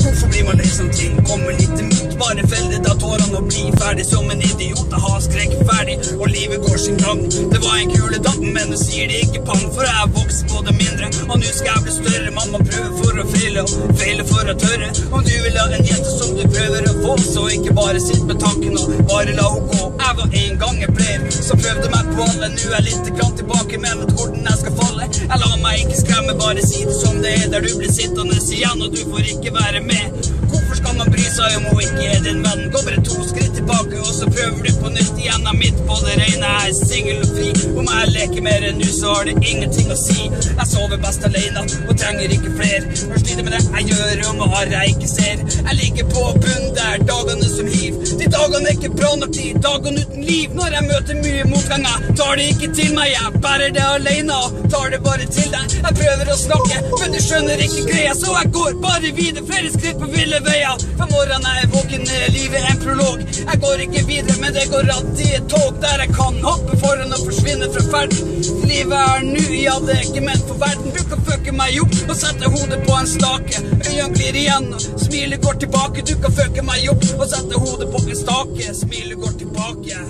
Hvorfor blir man lei som ting kommer litt imot? Bare felle da tårene og bli ferdig som en idiot. Jeg har skrekk ferdig, og livet går sin gang. Det var en kule dag, men du sier det ikke pang. For jeg vokser på det mindre, og nå skal jeg bli større. Mamma prøver for å feile, og feile for å tørre. Om du vil ha en jente som du prøver å få, så ikke bare sitt med tanken og bare la henne gå. Jeg var en gang en player, så prøvde meg på alle. Nå er litt grann tilbake, men vet hvordan jeg skal falle. Jeg lar meg ikke skremme, bare si det som det er. Der du blir sittende igjen, og du får ikke være med. Hvorfor skal man bry seg om hun ikke er din venn? Gå bare 2 skritt tilbake, og så prøver du på nytt igjen. Jeg midt på det rene, jeg er single og fri. Om jeg leker mer enn nu, så har det ingenting å si. Jeg sover best alene, og trenger ikke fler. Hør sliter med det jeg gjør, og med har jeg ikke ser. Jeg ligger på bunn der, dagene som hiv. De dagene er ikke bra nok, de dagene uten liv. Når jeg møter mye motganger, tar det ikke til meg. Jeg bærer det alene, og tar det bare til deg. Jeg prøver å snakke, men du skjønner ikke greia. Så jeg går bare videre, flere skritt på ville veier. For morgenen er jeg våken, livet en prolog. Jeg går ikke videre, men det går alltid et tog der jeg kan hoppe foran og forsvinne fra ferden. Livet er nu, ja, det er ikke ment for verden. Du kan fucke meg opp og sette hodet på en stake. Øynene glir igjen, og smilet går tilbake. Du kan fucke meg opp og sette hodet på en stake. Smilet går tilbake.